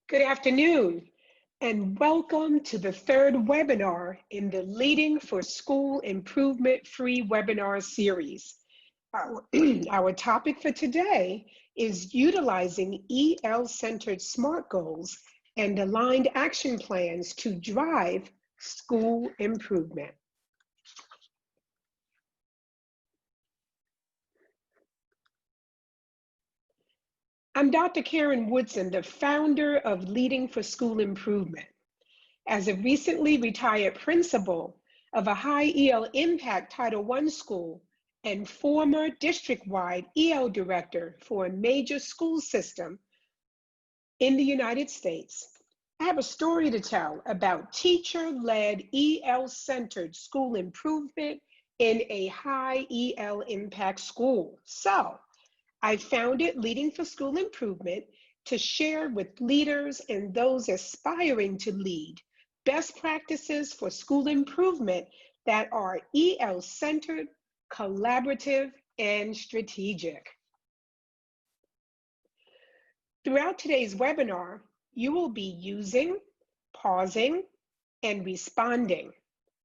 Good afternoon, and welcome to the third webinar in the Leading for School Improvement free webinar series. Our topic for today is utilizing EL-centered SMART goals and aligned action plans to drive school improvement. I'm Dr. Karen Woodson, the founder of Leading for School Improvement. As a recently retired principal of a high EL impact Title I school and former district-wide EL director for a major school system in the United States, I have a story to tell about teacher-led EL-centered school improvement in a high EL impact school. So, I founded Leading for School Improvement to share with leaders and those aspiring to lead best practices for school improvement that are EL-centered, collaborative, and strategic. Throughout today's webinar, you will be using, pausing, and responding.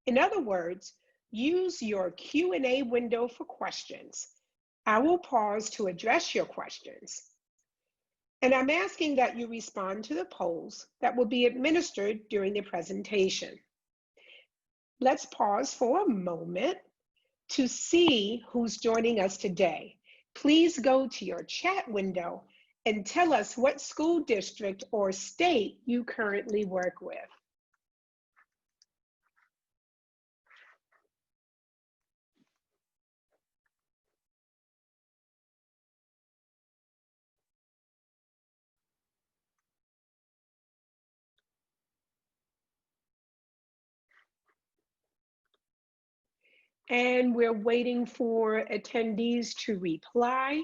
In other words, use your Q&A window for questions. I will pause to address your questions. And I'm asking that you respond to the polls that will be administered during the presentation. Let's pause for a moment to see who's joining us today. Please go to your chat window and tell us what school district or state you currently work with. And we're waiting for attendees to reply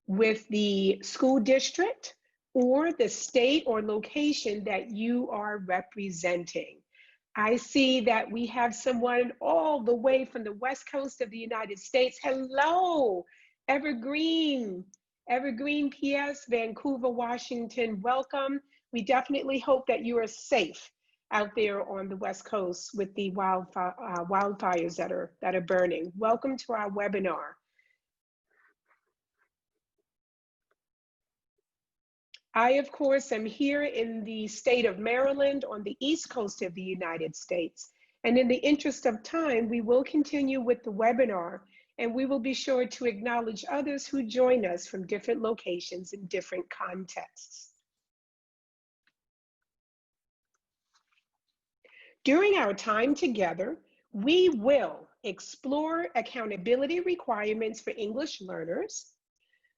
with the school district or the state or location that you are representing. I see that we have someone all the way from the West Coast of the United States. Hello, Evergreen PS, Vancouver, Washington, welcome. We definitely hope that you are safe out there on the West Coast with the wildfires that are burning. Welcome to our webinar. I, of course, am here in the state of Maryland on the East Coast of the United States. And in the interest of time, we will continue with the webinar, and we will be sure to acknowledge others who join us from different locations in different contexts. During our time together, we will explore accountability requirements for English learners.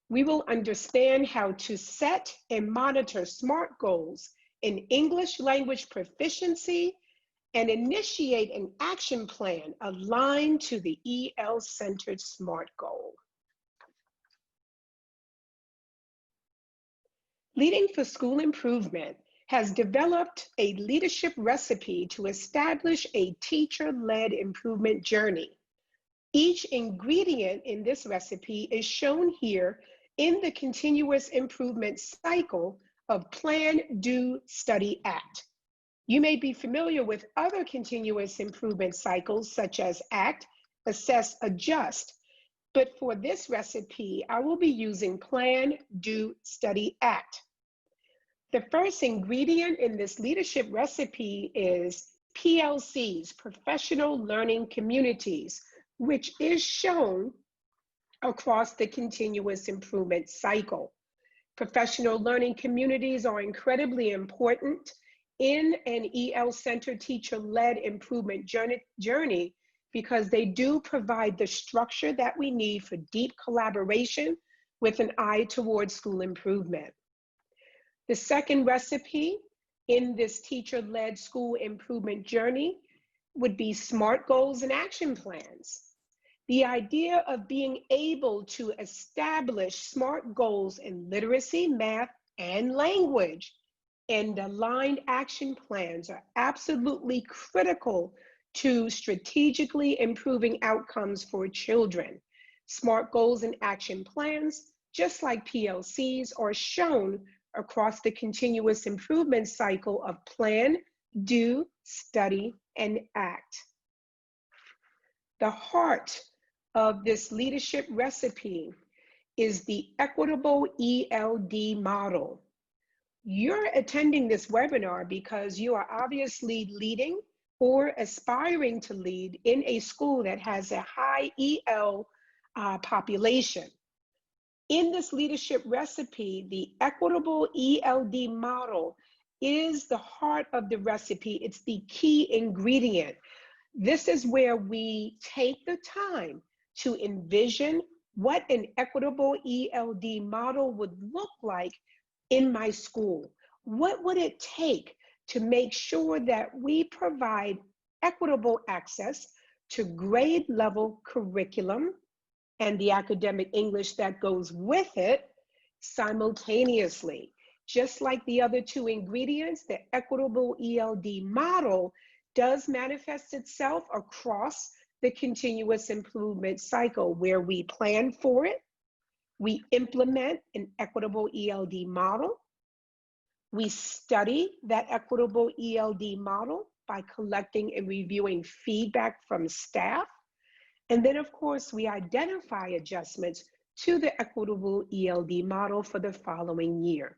We will understand how to set and monitor SMART goals in English language proficiency and initiate an action plan aligned to the EL-centered SMART goal. Leading for School Improvement has developed a leadership recipe to establish a teacher-led improvement journey. Each ingredient in this recipe is shown here in the continuous improvement cycle of Plan, Do, Study, Act. You may be familiar with other continuous improvement cycles such as Act, Assess, Adjust, but for this recipe, I will be using Plan, Do, Study, Act. The first ingredient in this leadership recipe is PLCs, Professional Learning Communities, which is shown across the continuous improvement cycle. Professional learning communities are incredibly important in an EL-centered teacher-led improvement journey because they do provide the structure that we need for deep collaboration with an eye towards school improvement. The second recipe in this teacher-led school improvement journey would be SMART goals and action plans. The idea of being able to establish SMART goals in literacy, math, and language and aligned action plans are absolutely critical to strategically improving outcomes for children. SMART goals and action plans, just like PLCs, are shown across the continuous improvement cycle of plan, do, study, and act. The heart of this leadership recipe is the equitable ELD model. You're attending this webinar because you are obviously leading or aspiring to lead in a school that has a high EL population. In this leadership recipe, the equitable ELD model is the heart of the recipe. It's the key ingredient. This is where we take the time to envision what an equitable ELD model would look like in my school. What would it take to make sure that we provide equitable access to grade level curriculum and the academic English that goes with it simultaneously? Just like the other two ingredients, the equitable ELD model does manifest itself across the continuous improvement cycle, where we plan for it, we implement an equitable ELD model, we study that equitable ELD model by collecting and reviewing feedback from staff, and then of course we identify adjustments to the equitable ELD model for the following year.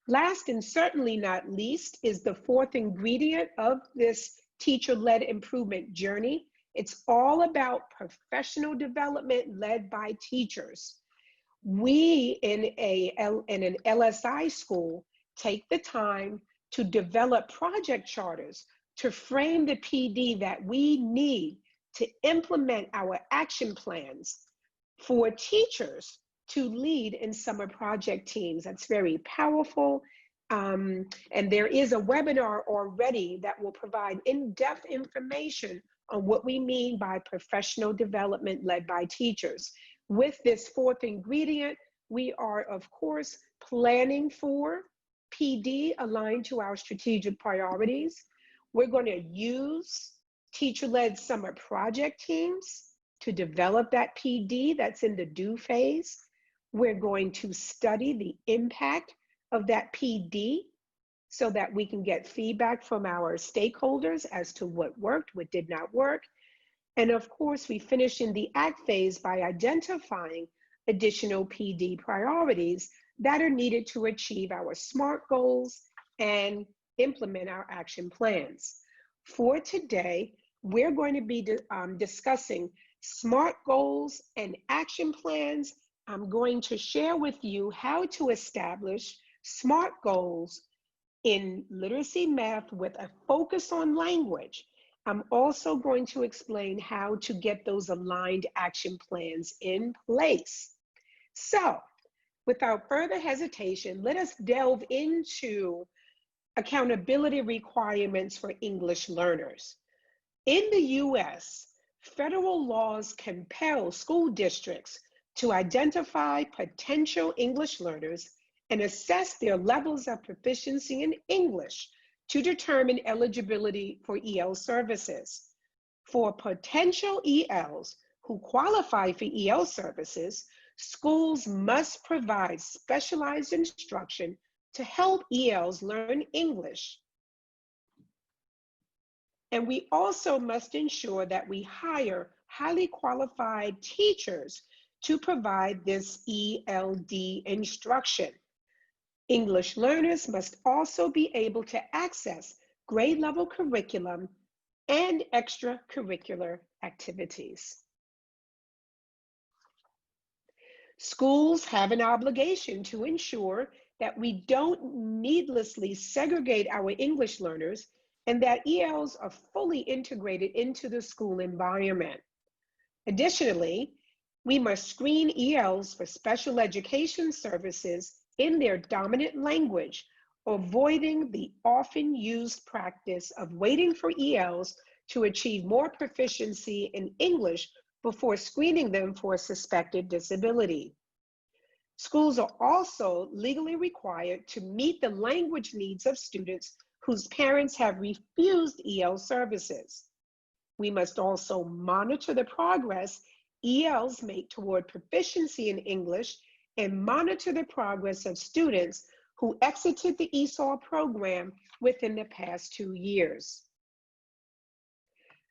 Last and certainly not least is the fourth ingredient of this teacher-led improvement journey. It's all about professional development led by teachers. We in an LSI school take the time to develop project charters to frame the PD that we need to implement our action plans for teachers to lead in summer project teams. That's very powerful. And there is a webinar already that will provide in-depth information on what we mean by professional development led by teachers. With this fourth ingredient, we are, of course, planning for PD aligned to our strategic priorities. We're going to use teacher-led summer project teams to develop that PD that's in the do phase. We're going to study the impact of that PD so that we can get feedback from our stakeholders as to what worked, what did not work. And of course, we finish in the act phase by identifying additional PD priorities that are needed to achieve our SMART goals and implement our action plans. For today, we're going to be discussing SMART goals and action plans. I'm going to share with you how to establish SMART goals in literacy math with a focus on language. I'm also going to explain how to get those aligned action plans in place. So, without further hesitation, let us delve into accountability requirements for English learners. In the US, federal laws compel school districts to identify potential English learners and assess their levels of proficiency in English to determine eligibility for EL services. For potential ELs who qualify for EL services, schools must provide specialized instruction to help ELs learn English. And we also must ensure that we hire highly qualified teachers to provide this ELD instruction. English learners must also be able to access grade level curriculum and extracurricular activities. Schools have an obligation to ensure that we don't needlessly segregate our English learners and that ELs are fully integrated into the school environment. Additionally, we must screen ELs for special education services in their dominant language, avoiding the often used practice of waiting for ELs to achieve more proficiency in English before screening them for a suspected disability. Schools are also legally required to meet the language needs of students whose parents have refused EL services. We must also monitor the progress ELs make toward proficiency in English and monitor the progress of students who exited the ESOL program within the past 2 years.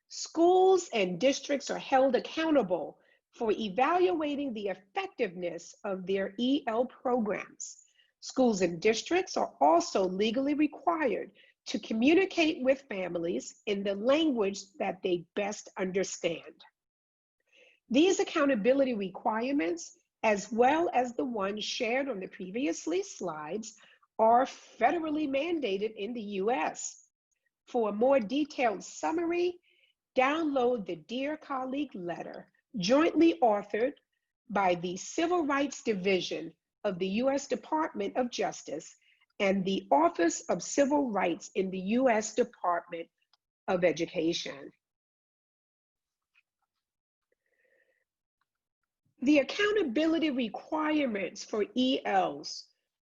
Schools and districts are held accountable for evaluating the effectiveness of their EL programs. Schools and districts are also legally required to communicate with families in the language that they best understand. These accountability requirements, as well as the ones shared on the previous slides, are federally mandated in the US. For a more detailed summary, download the Dear Colleague letter jointly authored by the Civil Rights Division of the US Department of Justice and the Office of Civil Rights in the US Department of Education. The accountability requirements for ELs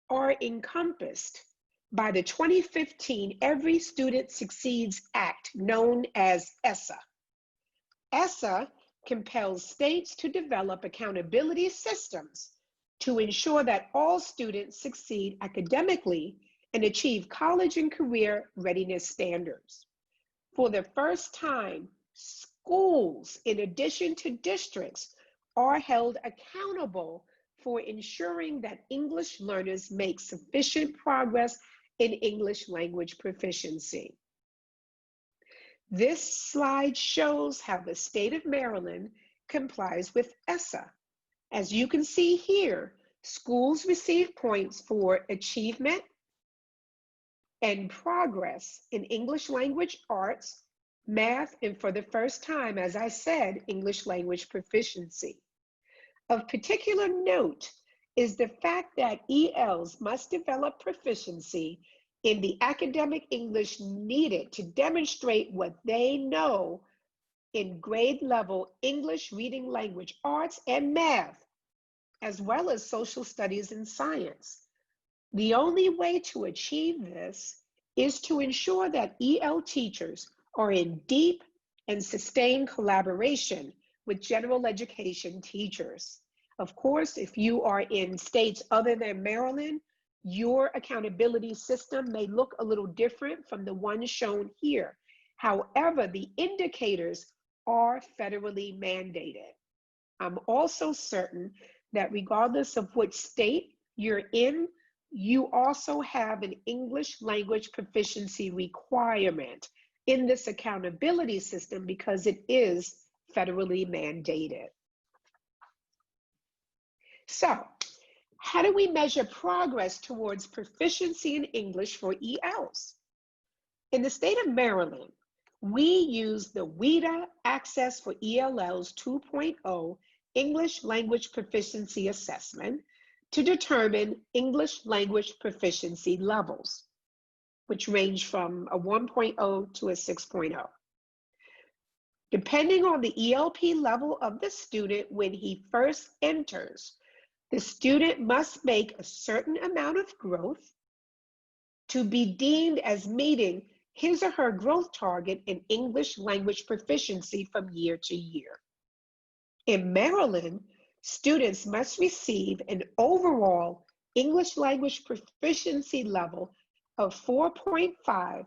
are encompassed by the 2015 Every Student Succeeds Act, known as ESSA. ESSA compels states to develop accountability systems to ensure that all students succeed academically and achieve college and career readiness standards. For the first time, schools, in addition to districts, are held accountable for ensuring that English learners make sufficient progress in English language proficiency. This slide shows how the state of Maryland complies with ESSA. As you can see here, schools receive points for achievement and progress in English language arts, math, and for the first time, as I said, English language proficiency. Of particular note is the fact that ELs must develop proficiency in the academic English needed to demonstrate what they know in grade level English reading language arts and math, as well as social studies and science. The only way to achieve this is to ensure that EL teachers are in deep and sustained collaboration with general education teachers. Of course, if you are in states other than Maryland, your accountability system may look a little different from the one shown here. However, the indicators are federally mandated. I'm also certain that regardless of which state you're in, you also have an English language proficiency requirement in this accountability system because it is federally mandated. So, how do we measure progress towards proficiency in English for ELs? In the state of Maryland, we use the WIDA Access for ELLs 2.0 English Language Proficiency Assessment to determine English language proficiency levels, which range from a 1.0 to a 6.0. Depending on the ELP level of the student when he first enters, the student must make a certain amount of growth to be deemed as meeting his or her growth target in English language proficiency from year to year. In Maryland, students must receive an overall English language proficiency level of 4.5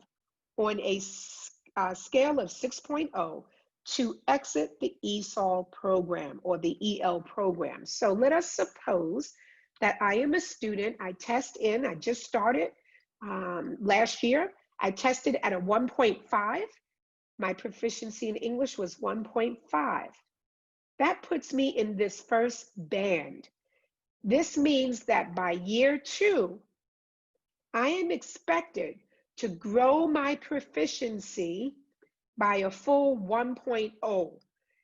on a scale of 6.0 to exit the ESOL program or the EL program. So let us suppose that I am a student, I just started last year, I tested at a 1.5, my proficiency in English was 1.5. That puts me in this first band. This means that by year 2, I am expected to grow my proficiency by a full 1.0.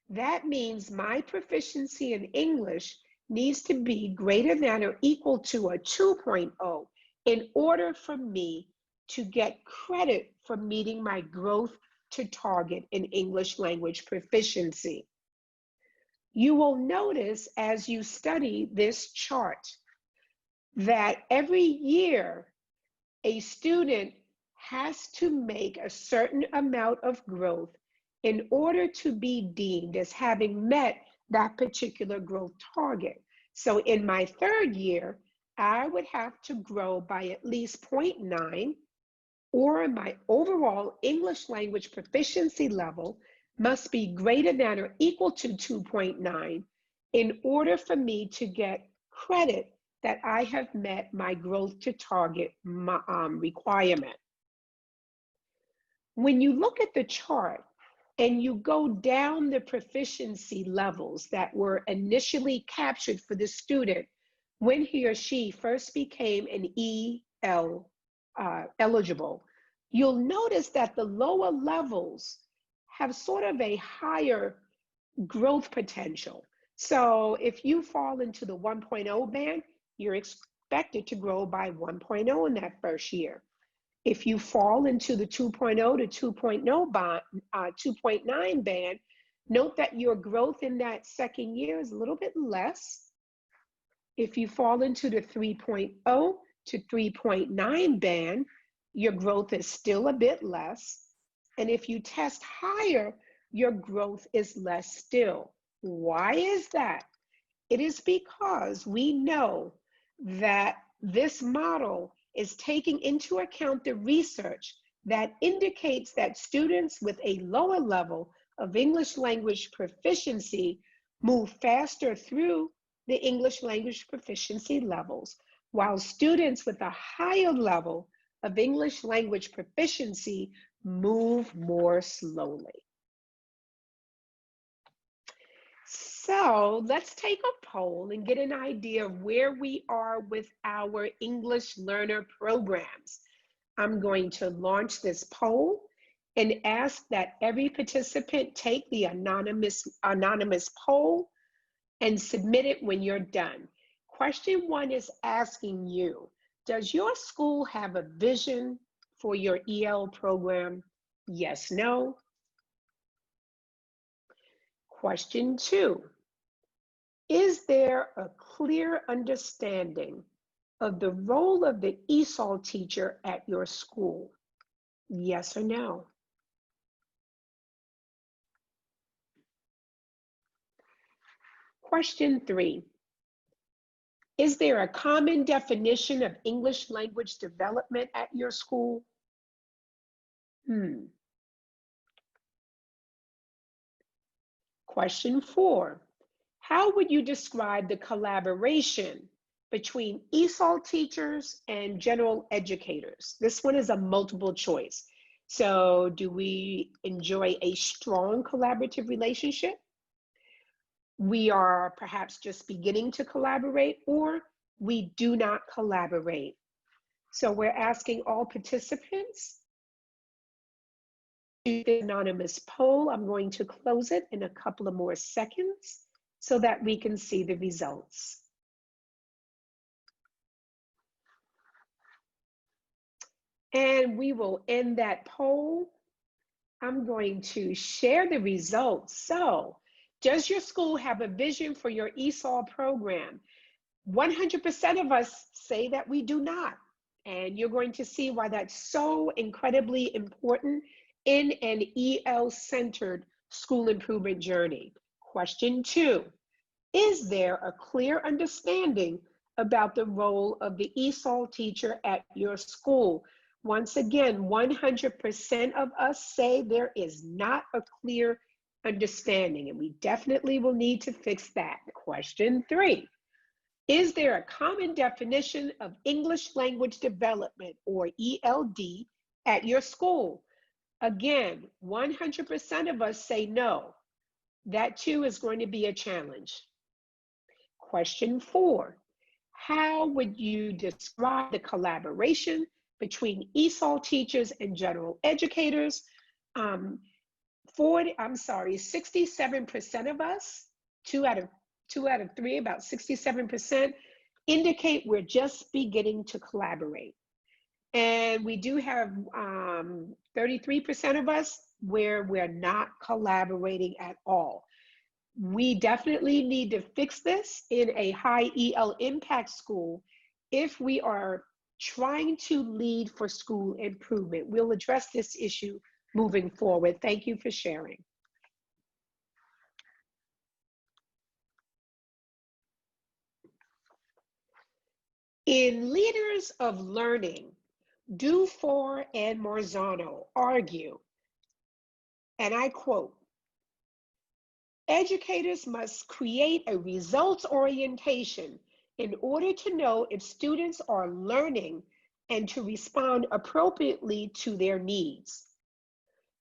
That means my proficiency in English needs to be greater than or equal to a 2.0 in order for me to get credit for meeting my growth to target in English language proficiency. You will notice as you study this chart that every year a student has to make a certain amount of growth in order to be deemed as having met that particular growth target. So in my third year, I would have to grow by at least 0.9, or my overall English language proficiency level must be greater than or equal to 2.9 in order for me to get credit that I have met my growth to target requirement. When you look at the chart and you go down the proficiency levels that were initially captured for the student when he or she first became an EL eligible, you'll notice that the lower levels have sort of a higher growth potential. So if you fall into the 1.0 band, you're expected to grow by 1.0 in that first year. If you fall into the 2.0 to 2.9 band, note that your growth in that second year is a little bit less. If you fall into the 3.0 to 3.9 band, your growth is still a bit less. And if you test higher, your growth is less still. Why is that? It is because we know that this model is taking into account the research that indicates that students with a lower level of English language proficiency move faster through the English language proficiency levels, while students with a higher level of English language proficiency move more slowly. So let's take a poll and get an idea of where we are with our English learner programs. I'm going to launch this poll and ask that every participant take the anonymous poll and submit it when you're done. Question 1 is asking you, does your school have a vision for your EL program? Yes, no. Question 2, is there a clear understanding of the role of the ESOL teacher at your school? Yes or no? Question 3, is there a common definition of English language development at your school? Question 4, how would you describe the collaboration between ESOL teachers and general educators? This one is a multiple choice. So do we enjoy a strong collaborative relationship? We are perhaps just beginning to collaborate, or we do not collaborate. So we're asking all participants to the anonymous poll. I'm going to close it in a couple of more seconds so that we can see the results. And we will end that poll. I'm going to share the results. So, does your school have a vision for your ESOL program? 100% of us say that we do not. And you're going to see why that's so incredibly important in an EL-centered school improvement journey. Question 2, is there a clear understanding about the role of the ESOL teacher at your school? Once again, 100% of us say there is not a clear understanding, and we definitely will need to fix that. Question 3, is there a common definition of English language development, or ELD, at your school? Again, 100% of us say no. That too is going to be a challenge. Question 4, how would you describe the collaboration between ESOL teachers and general educators? 67% of us, two out of three, about 67%, indicate we're just beginning to collaborate. And we do have 33% of us where we're not collaborating at all. We definitely need to fix this in a high EL impact school if we are trying to lead for school improvement. We'll address this issue moving forward. Thank you for sharing. In Leaders of Learning, Dufour and Marzano argue, and I quote, educators must create a results orientation in order to know if students are learning and to respond appropriately to their needs.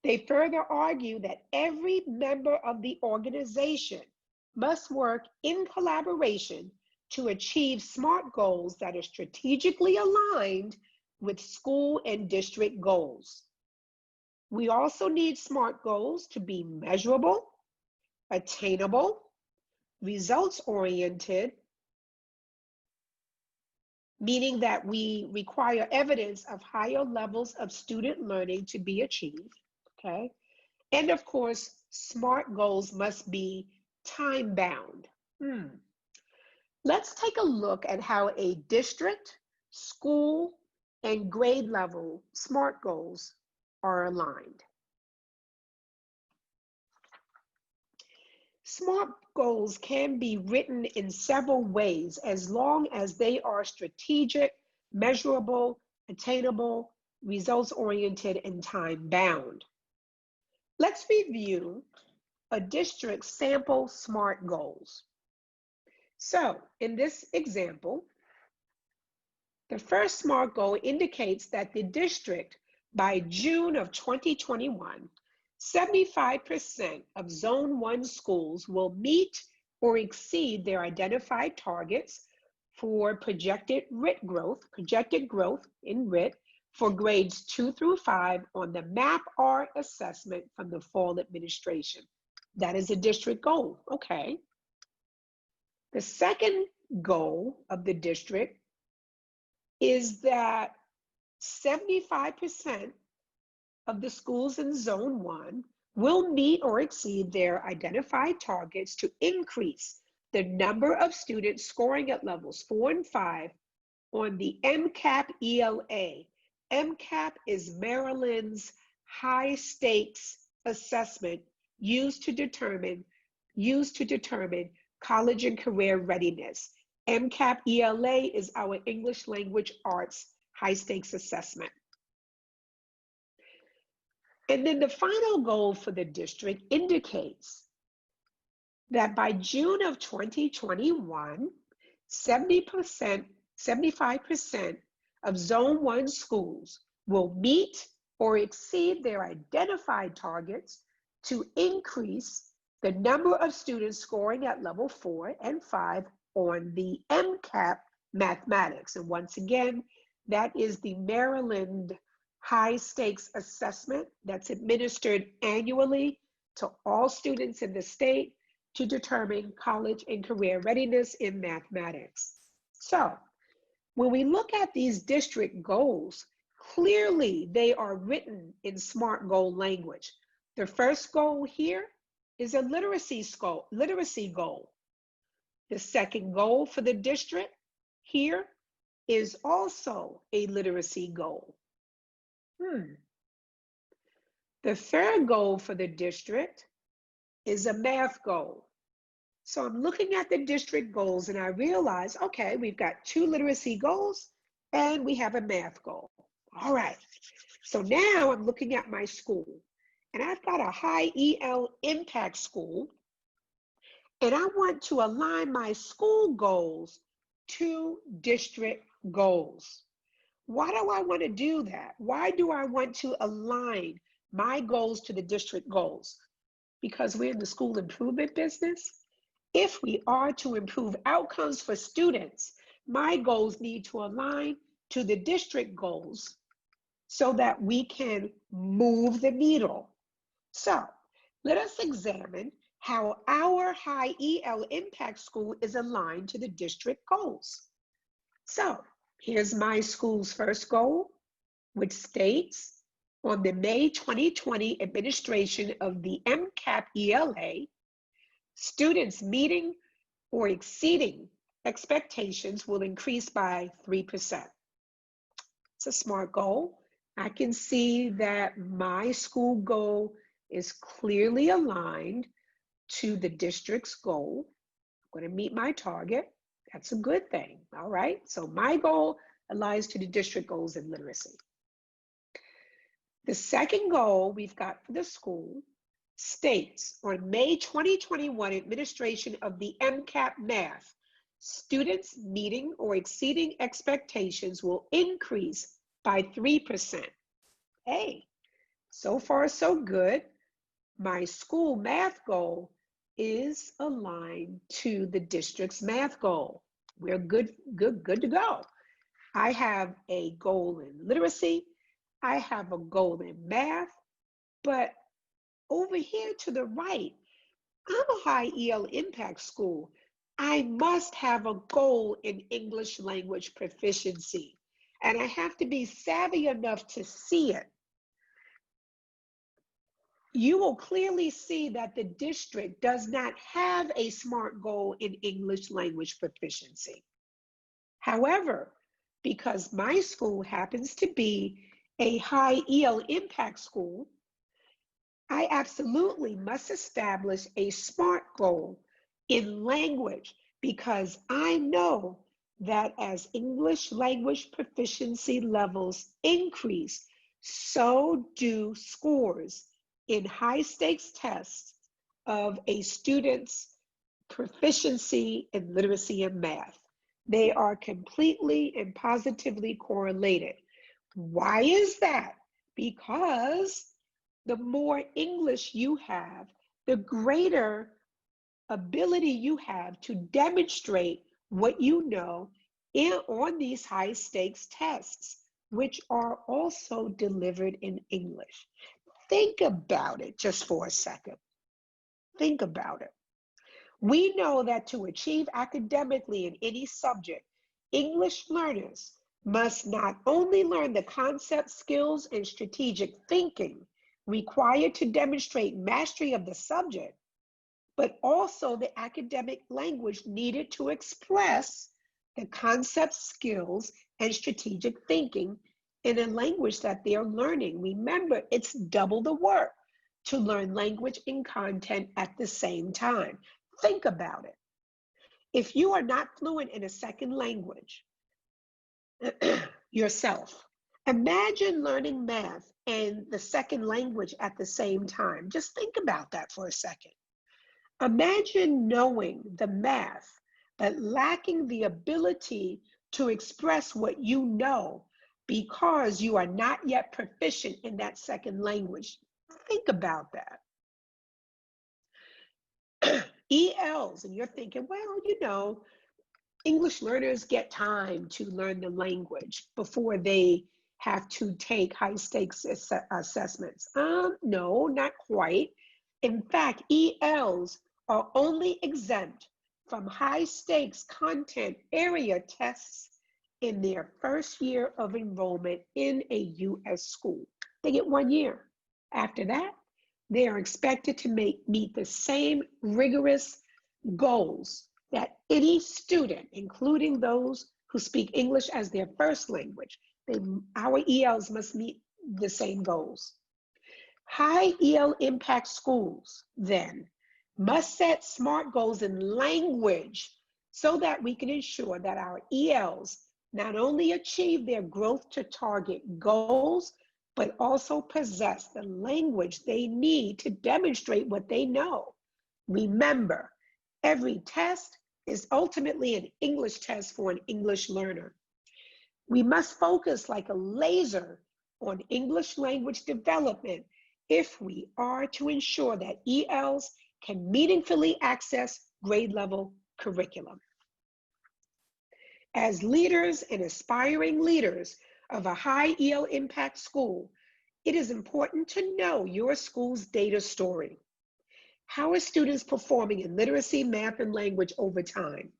They further argue that every member of the organization must work in collaboration to achieve SMART goals that are strategically aligned with school and district goals. We also need SMART goals to be measurable, attainable, results-oriented, meaning that we require evidence of higher levels of student learning to be achieved, okay? And of course, SMART goals must be time-bound. Let's take a look at how a district, school, and grade level SMART goals are aligned. SMART goals can be written in several ways as long as they are strategic, measurable, attainable, results-oriented, and time-bound. Let's review a district's sample SMART goals. So, in this example, the first SMART goal indicates that the district, by June of 2021, 75% of Zone 1 schools will meet or exceed their identified targets for projected growth in RIT for grades 2 through 5 on the MAP-R assessment from the fall administration. That is a district goal, okay. The second goal of the district is that 75% of the schools in Zone 1 will meet or exceed their identified targets to increase the number of students scoring at levels 4 and 5 on the MCAP ELA. MCAP is Maryland's high stakes assessment used to determine college and career readiness. MCAP ELA is our English language arts high stakes assessment. And then the final goal for the district indicates that by June of 2021, 75% of Zone 1 schools will meet or exceed their identified targets to increase the number of students scoring at level 4 and 5 on the MCAP mathematics. And once again, that is the Maryland high stakes assessment that's administered annually to all students in the state to determine college and career readiness in mathematics. So when we look at these district goals, clearly they are written in SMART goal language. The first goal here is a literacy goal. The second goal for the district here is also a literacy goal. The third goal for the district is a math goal. So I'm looking at the district goals and I realize, okay, we've got 2 literacy goals and we have a math goal. All right, so now I'm looking at my school and I've got a high EL impact school and I want to align my school goals to district goals. Why do I want to do that? Why do I want to align my goals to the district goals? Because we're in the school improvement business. If we are to improve outcomes for students, my goals need to align to the district goals so that we can move the needle. So let us examine how our high EL impact school is aligned to the district goals. So here's my school's first goal, which states, on the May 2020 administration of the MCAP ELA, students meeting or exceeding expectations will increase by 3%. It's a SMART goal. I can see that my school goal is clearly aligned to the district's goal. I'm going to meet my target. That's a good thing, all right? So my goal aligns to the district goals in literacy. The second goal we've got for the school states on May 2021 administration of the MCAP math, students meeting or exceeding expectations will increase by 3%. Hey, so far so good. My school math goal is aligned to the district's math goal. We're good to go. I have a goal in literacy. I have a goal in math, but over here to the right, I'm a high EL impact school. I must have a goal in English language proficiency, and I have to be savvy enough to see it. You will clearly see that the district does not have a SMART goal in English language proficiency. However, because my school happens to be a high EL impact school, I absolutely must establish a SMART goal in language, because I know that as English language proficiency levels increase, so do scores in high stakes tests of a student's proficiency in literacy and math. They are completely and positively correlated. Why is that? Because the more English you have, the greater ability you have to demonstrate what you know on these high stakes tests, which are also delivered in English. Think about it just for a second. Think about it. We know that to achieve academically in any subject, English learners must not only learn the concept, skills, and strategic thinking required to demonstrate mastery of the subject, but also the academic language needed to express the concept, skills, and strategic thinking in a language that they're learning. Remember, it's double the work to learn language and content at the same time. Think about it. If you are not fluent in a second language yourself, imagine learning math and the second language at the same time. Just think about that for a second. Imagine knowing the math, but lacking the ability to express what you know because you are not yet proficient in that second language. Think about that. ELs, and you're thinking, well, you know, English learners get time to learn the language before they have to take high stakes assessments. No, not quite. In fact, ELs are only exempt from high stakes content area tests in their first year of enrollment in a U.S. school. They get 1 year. After that, they are expected to meet the same rigorous goals that any student, including those who speak English as their first language, our ELs must meet the same goals. High EL impact schools, then, must set SMART goals in language so that we can ensure that our ELs not only achieve their growth to target goals, but also possess the language they need to demonstrate what they know. Remember, every test is ultimately an English test for an English learner. We must focus like a laser on English language development if we are to ensure that ELs can meaningfully access grade level curriculum. As leaders and aspiring leaders of a high EL impact school, it is important to know your school's data story. How are students performing in literacy, math, and language over time?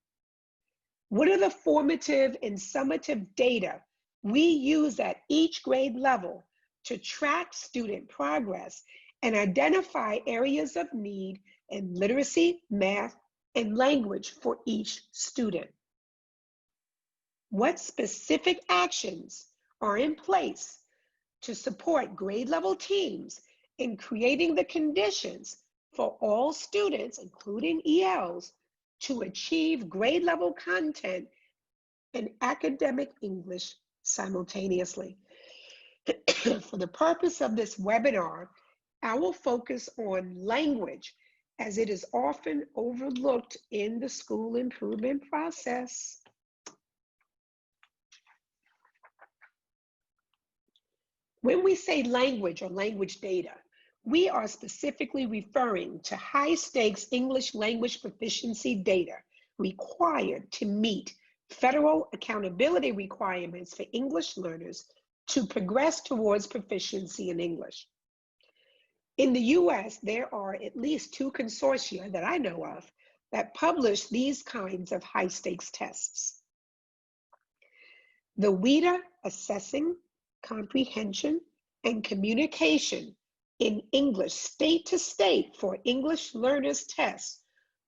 What are the formative and summative data we use at each grade level to track student progress and identify areas of need in literacy, math, and language for each student? What specific actions are in place to support grade level teams in creating the conditions for all students, including ELs, to achieve grade level content and academic English simultaneously. For the purpose of this webinar, I will focus on language as it is often overlooked in the school improvement process. When we say language or language data, we are specifically referring to high-stakes English language proficiency data required to meet federal accountability requirements for English learners to progress towards proficiency in English. In the US, there are at least 2 consortia that I know of that publish these kinds of high-stakes tests. The WIDA Assessing Comprehension and Communication in English State to State for English Learners Test,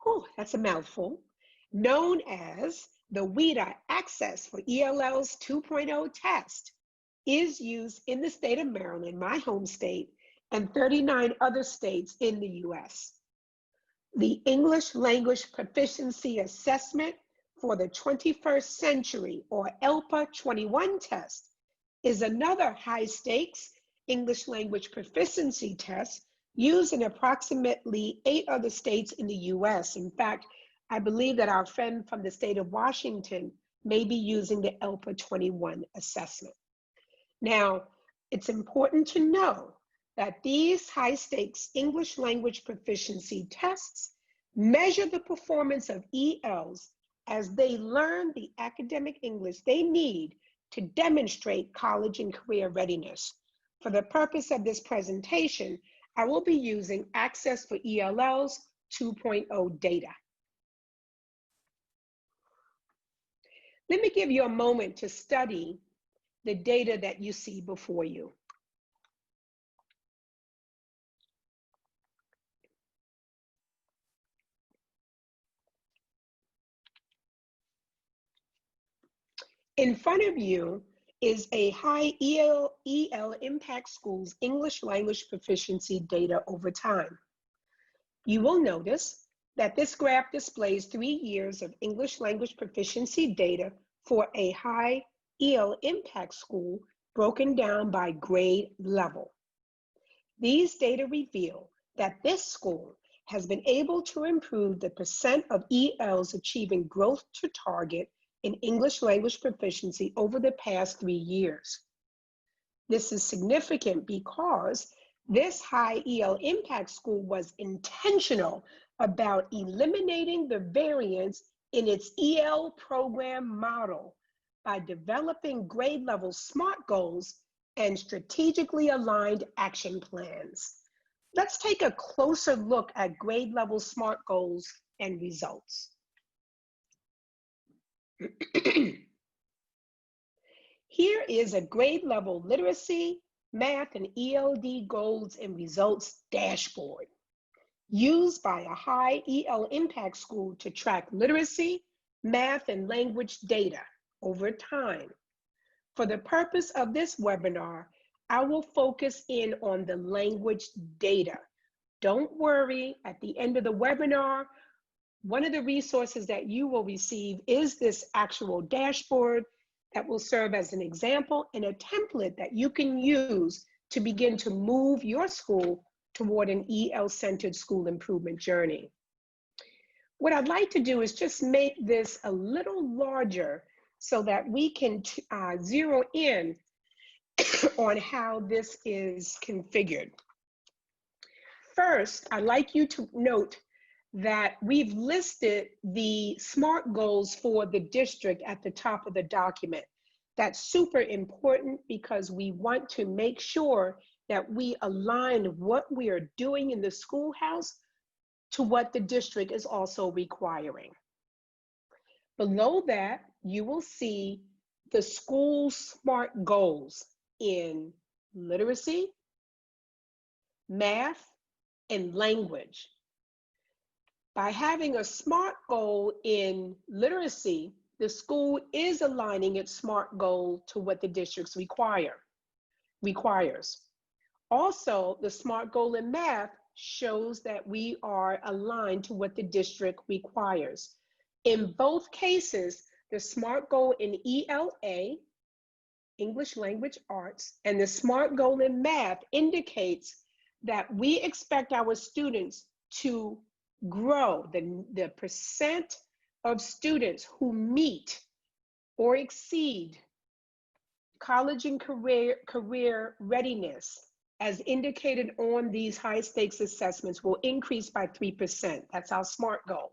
oh, that's a mouthful, known as the WIDA Access for ELLs 2.0 test, is used in the state of Maryland, my home state, and 39 other states in the US. The English Language Proficiency Assessment for the 21st Century, or ELPA 21 test, is another high-stakes English language proficiency test used in approximately 8 other states in the US. In fact, I believe that our friend from the state of Washington may be using the ELPA 21 assessment. Now, it's important to know that these high-stakes English language proficiency tests measure the performance of ELs as they learn the academic English they need to demonstrate college and career readiness. For the purpose of this presentation, I will be using Access for ELLs 2.0 data. Let me give you a moment to study the data that you see before you. In front of you is a high EL impact schools English language proficiency data over time. You will notice that this graph displays 3 years of English language proficiency data for a high EL impact school broken down by grade level. These data reveal that this school has been able to improve the percent of ELs achieving growth to target in English language proficiency over the past 3 years. This is significant because this high EL impact school was intentional about eliminating the variance in its EL program model by developing grade level SMART goals and strategically aligned action plans. Let's take a closer look at grade level SMART goals and results. Here is a grade level literacy, math, and ELD goals and results dashboard used by a high EL impact school to track literacy, math, and language data over time. For the purpose of this webinar, I will focus in on the language data. Don't worry, at the end of the webinar, one of the resources that you will receive is this actual dashboard that will serve as an example and a template that you can use to begin to move your school toward an EL-centered school improvement journey. What I'd like to do is just make this a little larger so that we can zero in on how this is configured. First, I'd like you to note that we've listed the SMART goals for the district at the top of the document. That's super important because we want to make sure that we align what we are doing in the schoolhouse to what the district is also requiring. Below that, you will see the school SMART goals in literacy, math, and language. By having a SMART goal in literacy, the school is aligning its SMART goal to what the district's requires. Also, the SMART goal in math shows that we are aligned to what the district requires. In both cases, the SMART goal in ELA, English Language Arts, and the SMART goal in math indicates that we expect our students to grow. The percent of students who meet or exceed college and career readiness, as indicated on these high stakes assessments, will increase by 3%. That's our SMART goal.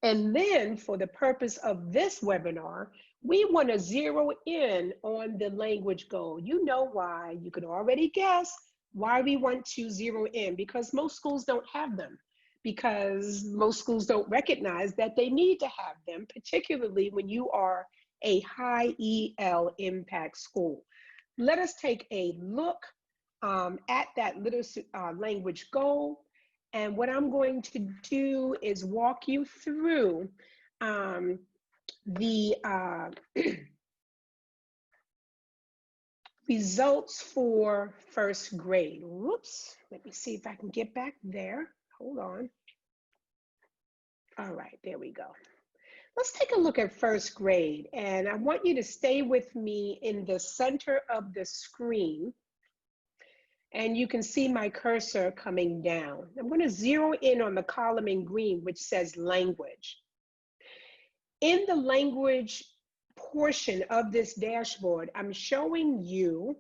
And then for the purpose of this webinar, we want to zero in on the language goal. You know why. You can already guess why we want to zero in, because most schools don't have them, because most schools don't recognize that they need to have them, particularly when you are a high EL impact school. Let us take a look at that literacy language goal. And what I'm going to do is walk you through the results for first grade. Whoops, let me see if I can get back there. Hold on. All right, there we go. Let's take a look at first grade, and I want you to stay with me in the center of the screen, and you can see my cursor coming down. I'm going to zero in on the column in green, which says language. In the language portion of this dashboard, I'm showing you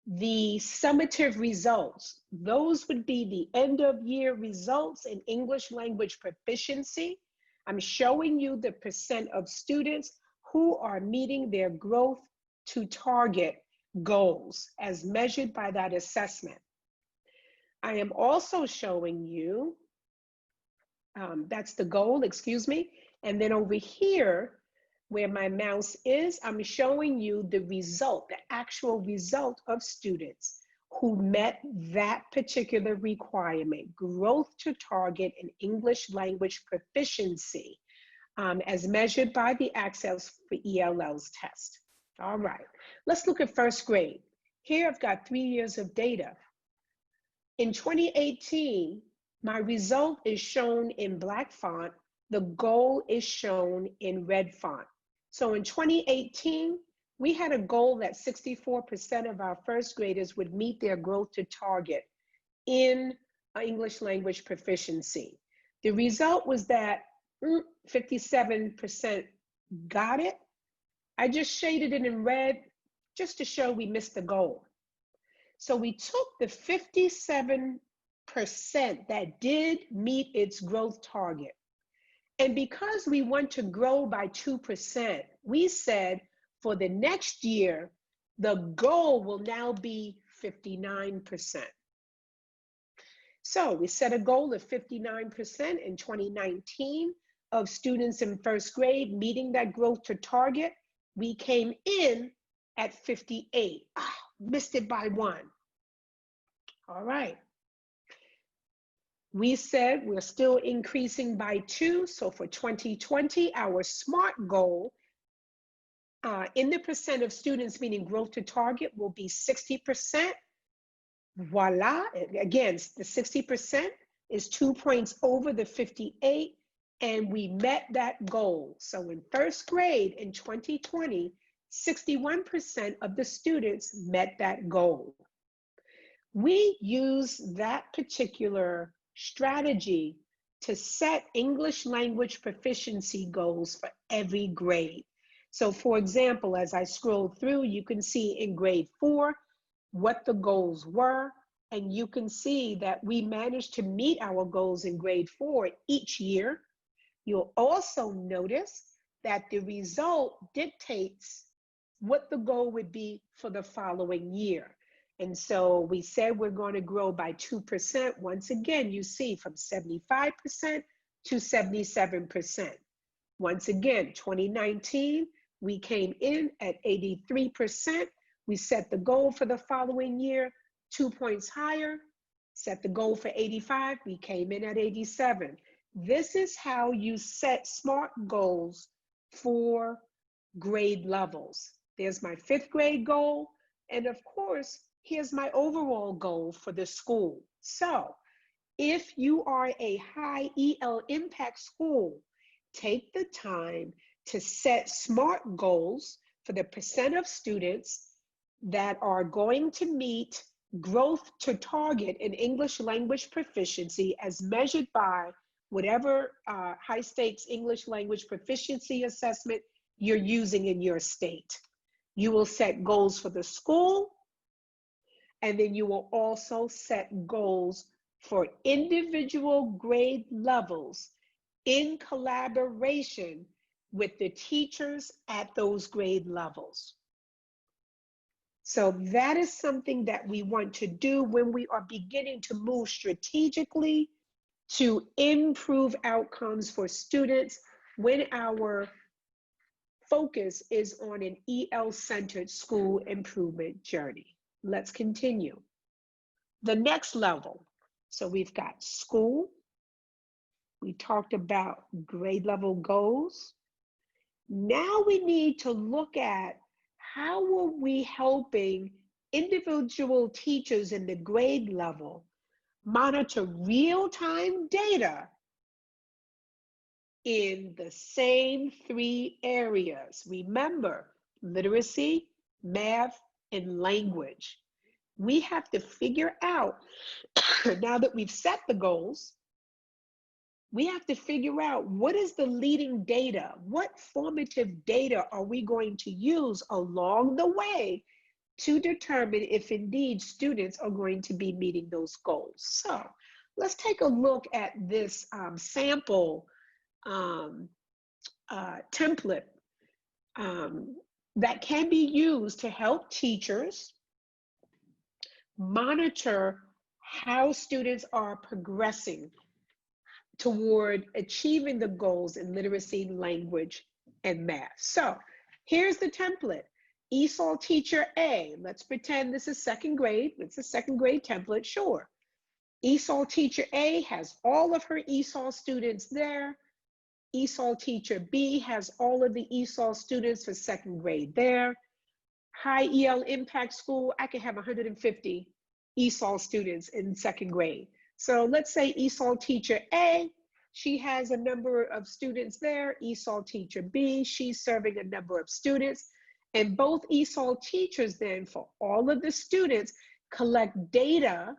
the summative results. Those would be the end of year results in English language proficiency. I'm showing you the percent of students who are meeting their growth to target goals as measured by that assessment. I am also showing you, that's the goal, excuse me. And then over here, where my mouse is, I'm showing you the result, the actual result of students who met that particular requirement, growth to target in English language proficiency, as measured by the Access for ELL's test. All right, let's look at first grade. Here I've got 3 years of data. In 2018, my result is shown in black font. The goal is shown in red font. So in 2018, we had a goal that 64% of our first graders would meet their growth to target in English language proficiency. The result was that 57% got it. I just shaded it in red just to show we missed the goal. So we took the 57% that did meet its growth target. And because we want to grow by 2%, we said for the next year, the goal will now be 59%. So we set a goal of 59% in 2019 of students in first grade meeting that growth to target. We came in at 58. Missed it by 1. All right. We said we're still increasing by 2. So for 2020, our SMART goal in the percent of students meeting growth to target will be 60%. Voila. Again, the 60% is 2 points over the 58, and we met that goal. So in first grade in 2020, 61% of the students met that goal. We use that particular strategy to set English language proficiency goals for every grade. So for example, as I scroll through, you can see in grade 4 what the goals were, and you can see that we managed to meet our goals in grade 4 each year. You'll also notice that the result dictates what the goal would be for the following year. And so we said we're going to grow by 2%. Once again, you see from 75% to 77%. Once again, 2019, we came in at 83%. We set the goal for the following year, 2 points higher. Set the goal for 85, we came in at 87. This is how you set SMART goals for grade levels. There's my 5th grade goal. And of course, here's my overall goal for the school. So if you are a high EL impact school take the time to set SMART goals for the percent of students that are going to meet growth to target in English language proficiency as measured by whatever high stakes English language proficiency assessment you're using in your state. You will set goals for the school, and then you will also set goals for individual grade levels in collaboration with the teachers at those grade levels. So that is something that we want to do when we are beginning to move strategically to improve outcomes for students when our focus is on an EL-centered school improvement journey. Let's continue. The next level. So we've got school. We talked about grade level goals. Now we need to look at how are we helping individual teachers in the grade level monitor real-time data in the same 3 areas. Remember, literacy, math, and language. We have to figure out, now that we've set the goals, we have to figure out what is the leading data, what formative data are we going to use along the way to determine if indeed students are going to be meeting those goals. So let's take a look at this sample template that can be used to help teachers monitor how students are progressing toward achieving the goals in literacy, language, and math. So here's the template. ESOL teacher A, let's pretend this is 2nd grade. It's a 2nd grade template, sure. ESOL teacher A has all of her ESOL students there. ESOL teacher B has all of the ESOL students for 2nd grade there. High EL impact school, I can have 150 ESOL students in 2nd grade. So let's say ESOL teacher A, she has a number of students there. ESOL teacher B, she's serving a number of students. And both ESOL teachers then, for all of the students, collect data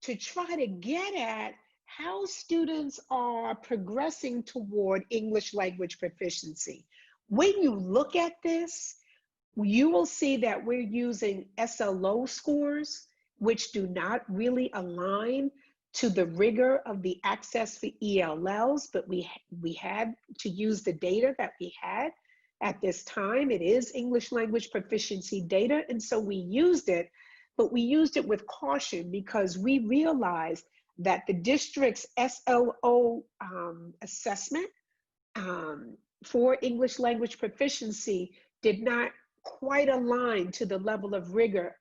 to try to get at how students are progressing toward English language proficiency. When you look at this, you will see that we're using SLO scores, which do not really align to the rigor of the access for ELLs, but we had to use the data that we had at this time. It is English language proficiency data, and so we used it, but we used it with caution because we realized that the district's SLO assessment for English language proficiency did not quite align to the level of rigor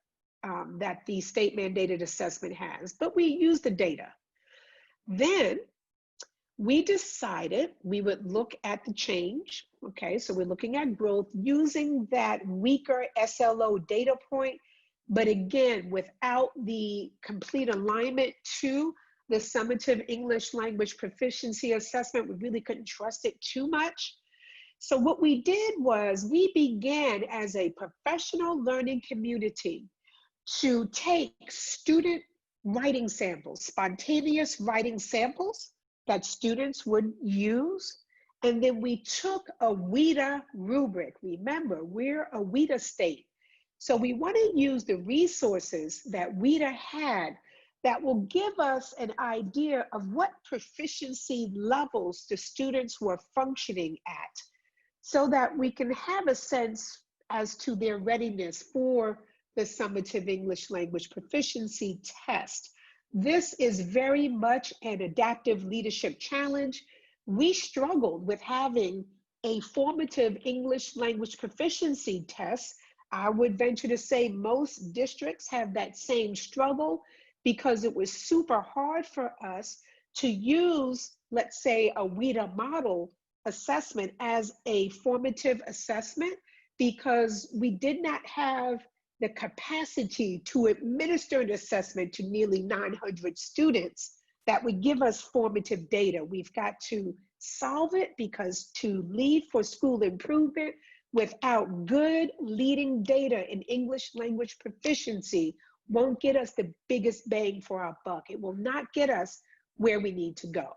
that the state mandated assessment has, but we used the data. Then we decided we would look at the change. Okay, so we're looking at growth using that weaker SLO data point, but again, without the complete alignment to the summative English language proficiency assessment. We really couldn't trust it too much. So what we did was we began as a professional learning community to take student writing samples, spontaneous writing samples that students would use. And then we took a WIDA rubric. Remember, we're a WIDA state. So we want to use the resources that WIDA had that will give us an idea of what proficiency levels the students were functioning at, so that we can have a sense as to their readiness for the summative English language proficiency test. This is very much an adaptive leadership challenge. We struggled with having a formative English language proficiency test. I would venture to say most districts have that same struggle because it was super hard for us to use, let's say, a WIDA model assessment as a formative assessment because we did not have the capacity to administer an assessment to nearly 900 students that would give us formative data. We've got to solve it, because to lead for school improvement without good leading data in English language proficiency won't get us the biggest bang for our buck. It will not get us where we need to go.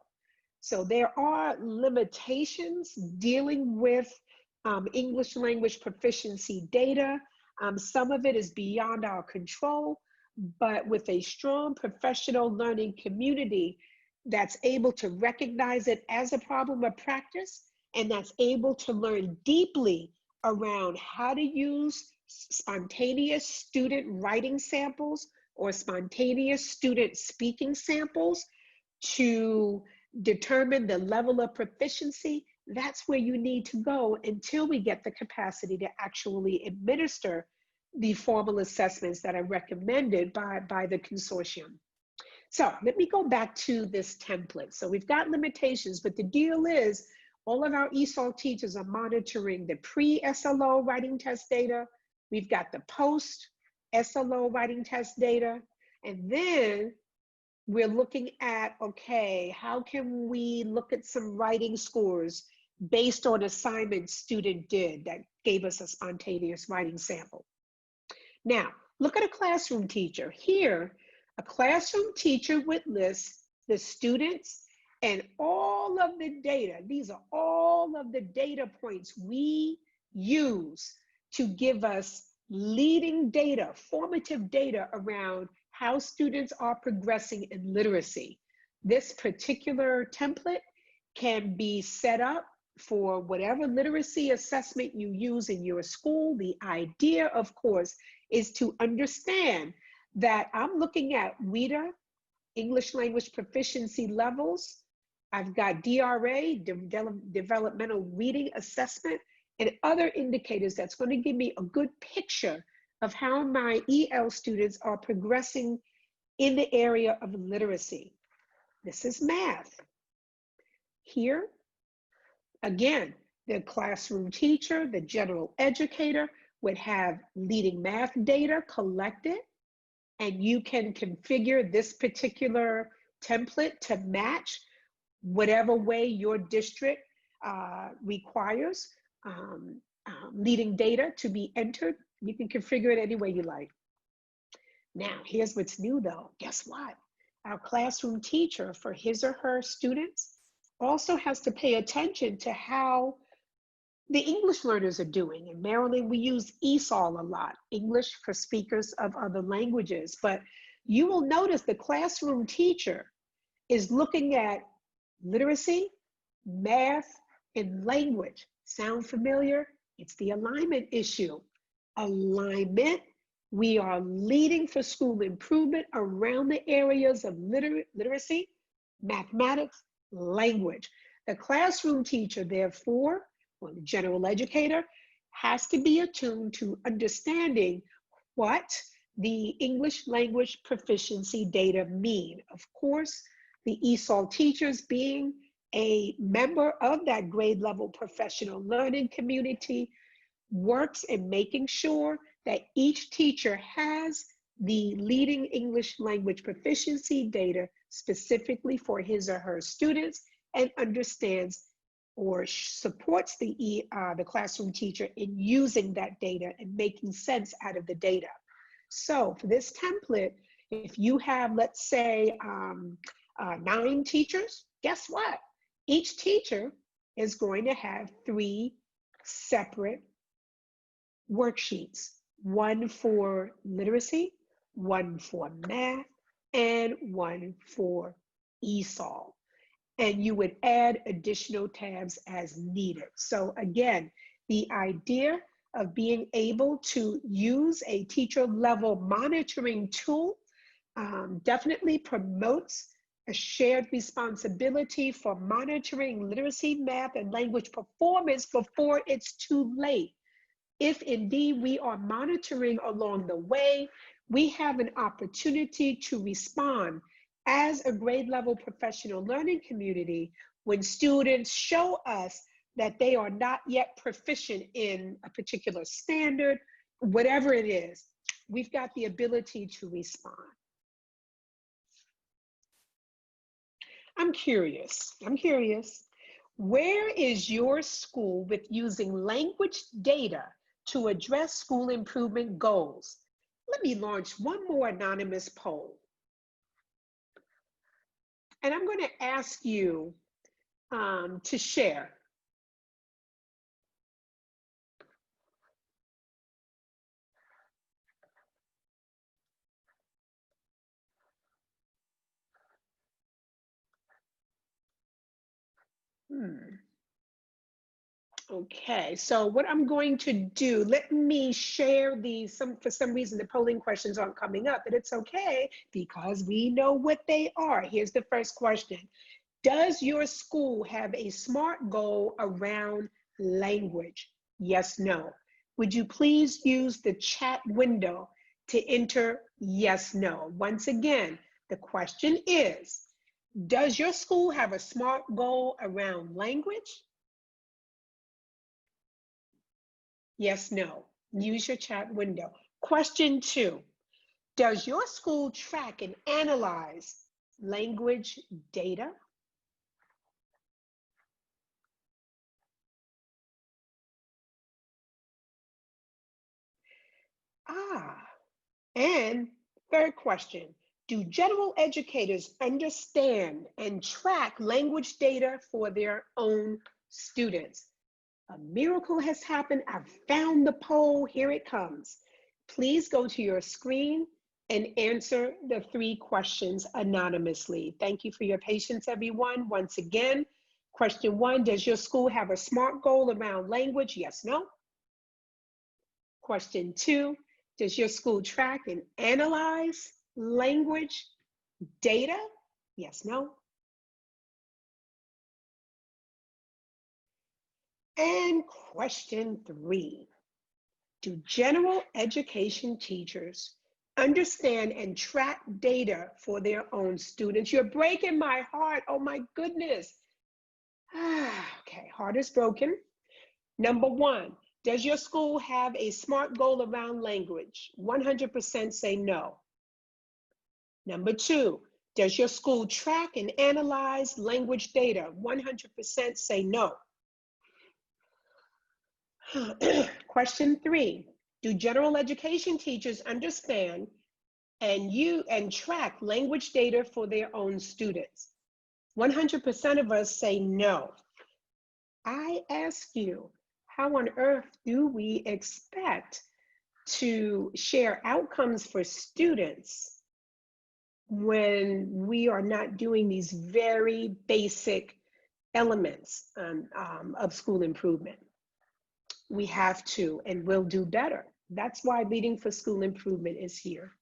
So there are limitations dealing with English language proficiency data. Some of it is beyond our control, but with a strong professional learning community that's able to recognize it as a problem of practice, and that's able to learn deeply around how to use spontaneous student writing samples or spontaneous student speaking samples to determine the level of proficiency, that's where you need to go until we get the capacity to actually administer the formal assessments that are recommended by the consortium. So let me go back to this template. So we've got limitations, but the deal is all of our ESOL teachers are monitoring the pre-SLO writing test data. We've got the post-SLO writing test data. And then we're looking at, okay, how can we look at some writing scores based on assignments student did that gave us a spontaneous writing sample. Now, look at a classroom teacher. Here, a classroom teacher would list the students and all of the data. These are all of the data points we use to give us leading data, formative data around how students are progressing in literacy. This particular template can be set up for whatever literacy assessment you use in your school. The idea, of course, is to understand that I'm looking at WIDA, English language proficiency levels. I've got DRA, developmental reading assessment, and other indicators that's going to give me a good picture of how my EL students are progressing in the area of literacy. This is math. Here, again, the classroom teacher, the general educator would have leading math data collected, and you can configure this particular template to match whatever way your district requires leading data to be entered. You can configure it any way you like. Now, here's what's new though. Guess what? Our classroom teacher for his or her students also has to pay attention to how the English learners are doing. In Maryland, we use ESOL a lot, English for speakers of other languages. But you will notice the classroom teacher is looking at literacy, math, and language. Sound familiar? It's the alignment issue. Alignment, we are leading for school improvement around the areas of literacy, mathematics, language. The classroom teacher, therefore, or the general educator, has to be attuned to understanding what the English language proficiency data mean. Of course, the ESOL teachers, being a member of that grade level professional learning community, works in making sure that each teacher has the leading English language proficiency data specifically for his or her students, and understands or supports the classroom teacher in using that data and making sense out of the data. So for this template, if you have, let's say, 9 teachers, guess what? Each teacher is going to have 3 separate worksheets, one for literacy, one for math, and one for ESOL. And you would add additional tabs as needed. So again, the idea of being able to use a teacher level monitoring tool definitely promotes a shared responsibility for monitoring literacy, math, and language performance before it's too late. If indeed we are monitoring along the way, we have an opportunity to respond as a grade level professional learning community when students show us that they are not yet proficient in a particular standard, whatever it is, we've got the ability to respond. I'm curious. Where is your school with using language data to address school improvement goals? Let me launch one more anonymous poll. And I'm going to ask you to share. Okay, so what I'm going to do, let me share these. For some reason, the polling questions aren't coming up, but it's okay because we know what they are. Here's the first question. Does your school have a SMART goal around language? Yes, no. Would you please use the chat window to enter yes, no? Once again, the question is, does your school have a SMART goal around language? Yes, no. Use your chat window. Question 2, does your school track and analyze language data? And third question, do general educators understand and track language data for their own students? A miracle has happened. I've found the poll. Here it comes. Please go to your screen and answer the 3 questions anonymously. Thank you for your patience, everyone. Once again, question 1, does your school have a SMART goal around language? Yes, no. Question 2, does your school track and analyze language data? Yes, no. And question 3, do general education teachers understand and track data for their own students? You're breaking my heart. Oh my goodness. Okay, heart is broken. Number 1, does your school have a SMART goal around language? 100% say no. Number 2, does your school track and analyze language data? 100% say no. Question 3, do general education teachers understand and track language data for their own students? 100% of us say no. I ask you, how on earth do we expect to share outcomes for students when we are not doing these very basic elements of school improvement? We have to and will do better. That's why Leading for School Improvement is here.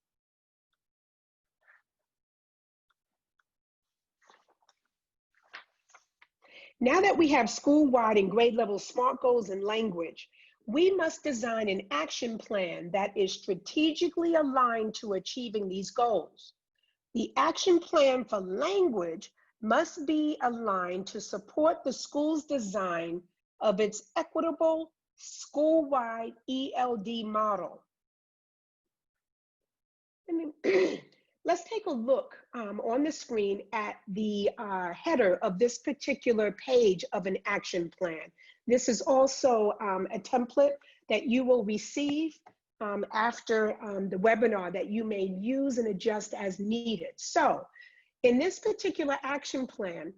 Now that we have school-wide and grade level SMART goals in language, we must design an action plan that is strategically aligned to achieving these goals. The action plan for language must be aligned to support the school's design of its equitable school-wide ELD model. Let's take a look on the screen at the header of this particular page of an action plan. This is also a template that you will receive after the webinar that you may use and adjust as needed. So in this particular action plan,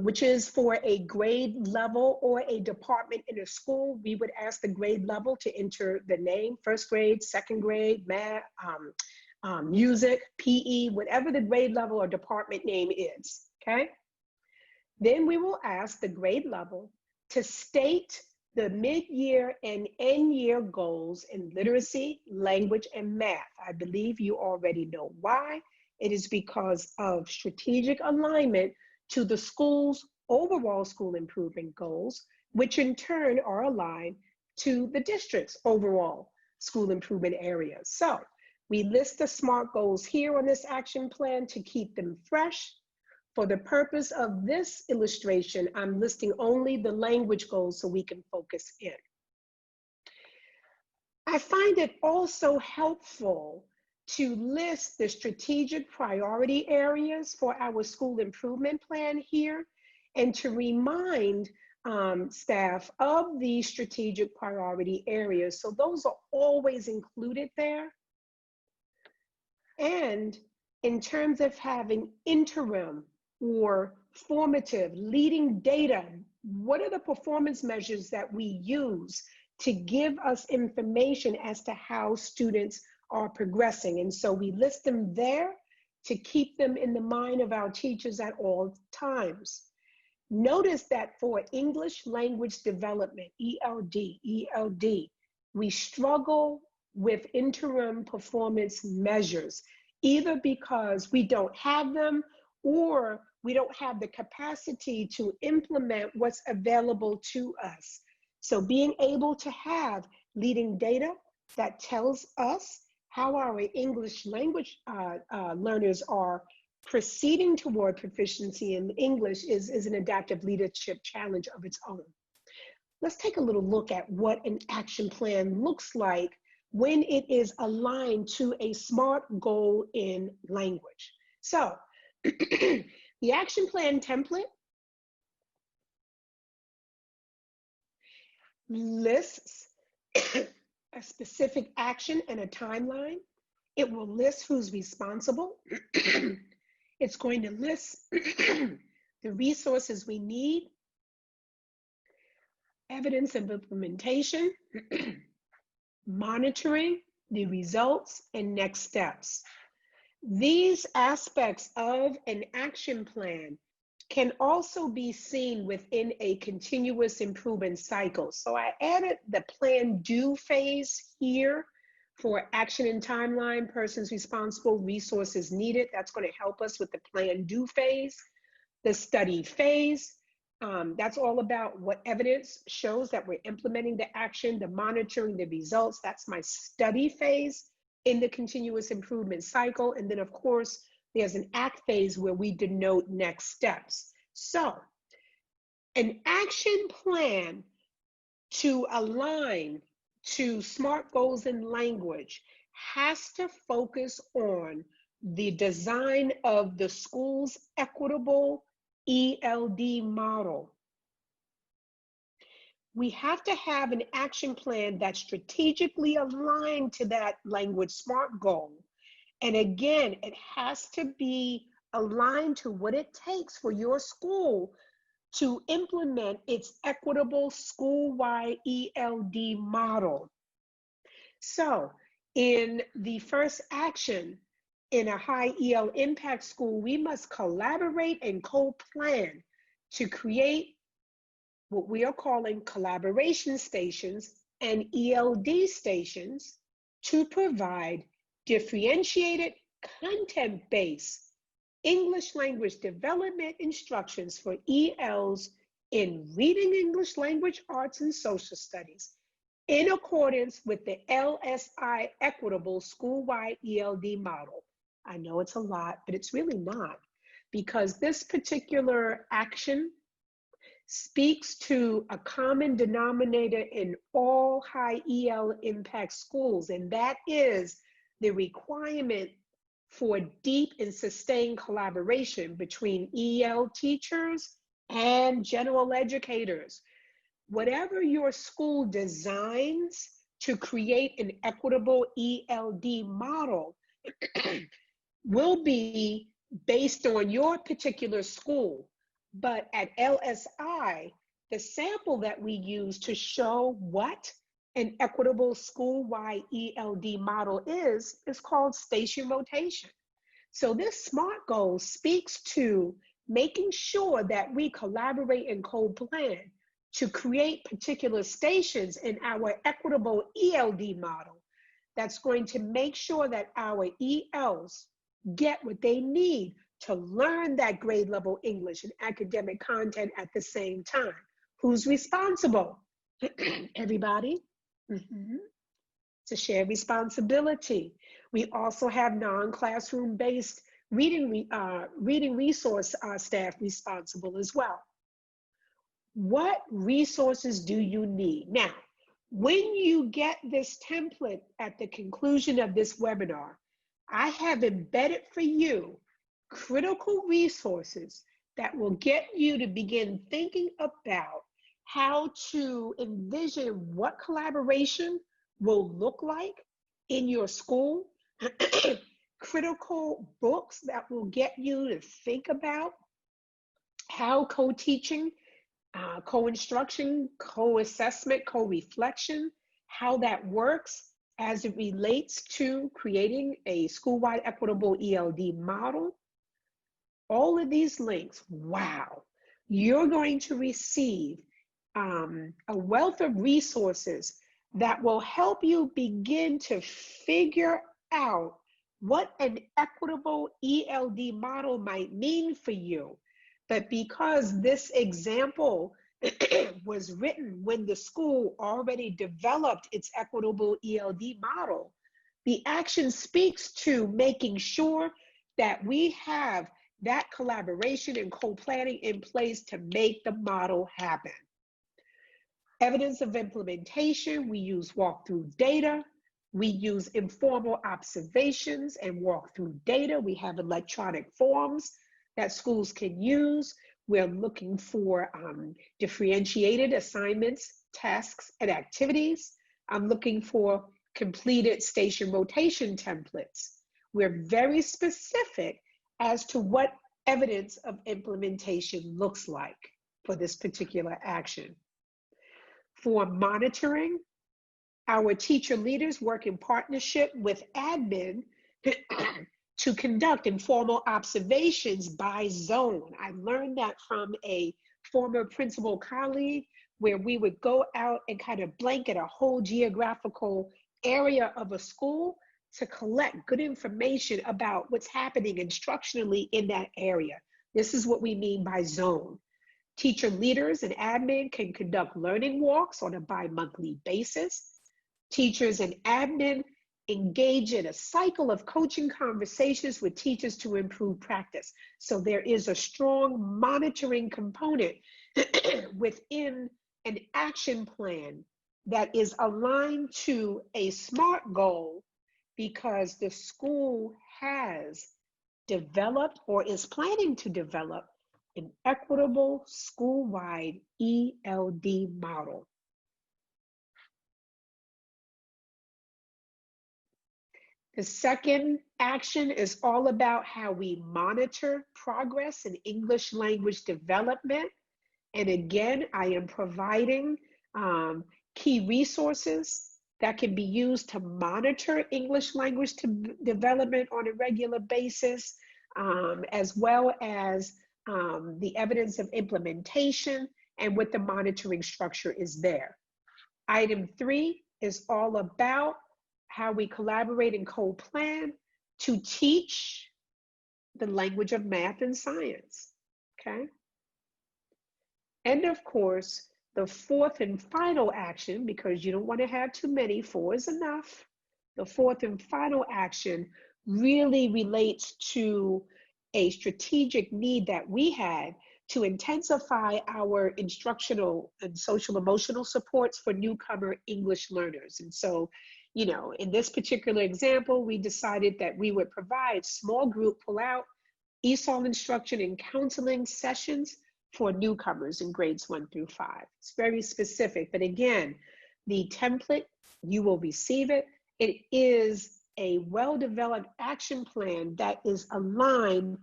which is for a grade level or a department in a school, we would ask the grade level to enter the name, first grade, second grade, math, music, PE, whatever the grade level or department name is, okay? Then we will ask the grade level to state the mid-year and end-year goals in literacy, language, and math. I believe you already know why. It is because of strategic alignment to the school's overall school improvement goals, which in turn are aligned to the district's overall school improvement areas. So we list the SMART goals here on this action plan to keep them fresh. For the purpose of this illustration, I'm listing only the language goals so we can focus in. I find it also helpful to list the strategic priority areas for our school improvement plan here. and to remind staff of the strategic priority areas. So those are always included there. And in terms of having interim or formative leading data, what are the performance measures that we use to give us information as to how students are progressing? And so we list them there to keep them in the mind of our teachers at all times. Notice that for English language development, ELD, we struggle with interim performance measures, either because we don't have them or we don't have the capacity to implement what's available to us. So being able to have leading data that tells us how our English language learners are proceeding toward proficiency in English is an adaptive leadership challenge of its own. Let's take a little look at what an action plan looks like when it is aligned to a SMART goal in language. So the action plan template lists a specific action and a timeline. It will list who's responsible. It's going to list the resources we need, evidence of implementation, monitoring the results, and next steps. These aspects of an action plan can also be seen within a continuous improvement cycle. So I added the plan do phase here for action and timeline, persons responsible, resources needed. That's going to help us with the plan do phase. The study phase, that's all about what evidence shows that we're implementing the action, the monitoring the results. That's my study phase in the continuous improvement cycle. And then of course, there's an act phase where we denote next steps. So an action plan to align to SMART goals in language has to focus on the design of the school's equitable ELD model. We have to have an action plan that's strategically aligned to that language SMART goal. And again, it has to be aligned to what it takes for your school to implement its equitable school-wide ELD model. So in the first action, in a high EL impact school, we must collaborate and co-plan to create what we are calling collaboration stations and ELD stations to provide differentiated content-based English language development instructions for ELs in reading English language arts and social studies in accordance with the LSI equitable school-wide ELD model. I know it's a lot, but it's really not, because this particular action speaks to a common denominator in all high EL impact schools, and that is the requirement for deep and sustained collaboration between EL teachers and general educators. Whatever your school designs to create an equitable ELD model will be based on your particular school. But at LSI, the sample that we use to show what an equitable school-wide ELD model is called station rotation. So this SMART goal speaks to making sure that we collaborate and co-plan to create particular stations in our equitable ELD model that's going to make sure that our ELs get what they need to learn that grade level English and academic content at the same time. Who's responsible? Everybody. It's a shared responsibility. We also have non-classroom based reading resource staff responsible as well. What resources do you need? Now, when you get this template at the conclusion of this webinar, I have embedded for you critical resources that will get you to begin thinking about how to envision what collaboration will look like in your school, critical books that will get you to think about how co-teaching, co-instruction, co-assessment, co-reflection, how that works as it relates to creating a school-wide equitable ELD model. All of these links, wow, you're going to receive a wealth of resources that will help you begin to figure out what an equitable ELD model might mean for you. But because this example was written when the school already developed its equitable ELD model, the action speaks to making sure that we have that collaboration and co-planning in place to make the model happen. Evidence of implementation, we use walkthrough data. We use informal observations and walkthrough data. We have electronic forms that schools can use. We're looking for differentiated assignments, tasks, and activities. I'm looking for completed station rotation templates. We're very specific as to what evidence of implementation looks like for this particular action. For monitoring, our teacher leaders work in partnership with admin to conduct informal observations by zone. I learned that from a former principal colleague, where we would go out and kind of blanket a whole geographical area of a school to collect good information about what's happening instructionally in that area. This is what we mean by zone. Teacher leaders and admin can conduct learning walks on a bi-monthly basis. Teachers and admin engage in a cycle of coaching conversations with teachers to improve practice. So there is a strong monitoring component within an action plan that is aligned to a SMART goal, because the school has developed or is planning to develop an equitable school-wide ELD model. The second action is all about how we monitor progress in English language development. And again, I am providing key resources that can be used to monitor English language development on a regular basis, as well as the evidence of implementation and what the monitoring structure is there. Item 3 is all about how we collaborate and co-plan to teach the language of math and science, okay? And of course, the fourth and final action, because you don't want to have too many, 4 is enough. The fourth and final action really relates to a strategic need that we had to intensify our instructional and social emotional supports for newcomer English learners. And so, you know, in this particular example, we decided that we would provide small group pull-out ESOL instruction and counseling sessions for newcomers in grades 1 through 5. It's very specific, but again, the template, you will receive it. It is a well-developed action plan that is aligned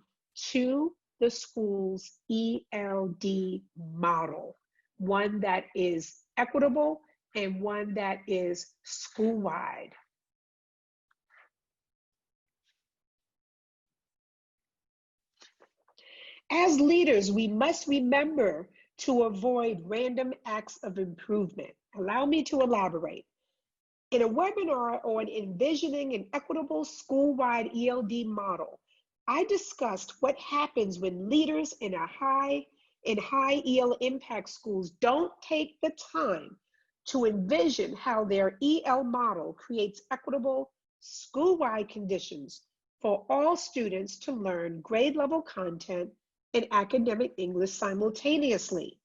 to the school's ELD model, one that is equitable and one that is school-wide. As leaders, we must remember to avoid random acts of improvement. Allow me to elaborate. In a webinar on envisioning an equitable school-wide ELD model, I discussed what happens when leaders in high EL impact schools don't take the time to envision how their EL model creates equitable school-wide conditions for all students to learn grade level content and academic English simultaneously.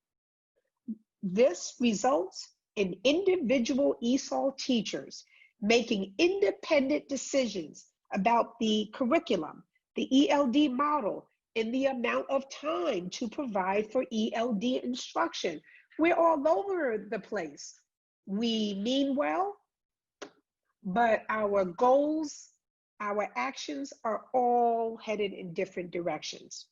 This results in individual ESOL teachers making independent decisions about the curriculum, the ELD model, in the amount of time to provide for ELD instruction. We're all over the place. We mean well, but our goals, our actions are all headed in different directions.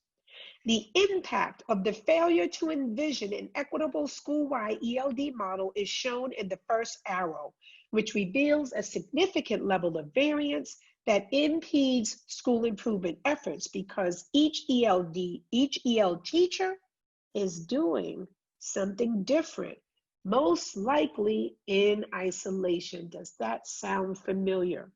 The impact of the failure to envision an equitable school-wide ELD model is shown in the first arrow, which reveals a significant level of variance that impedes school improvement efforts because each EL teacher is doing something different, most likely in isolation. Does that sound familiar?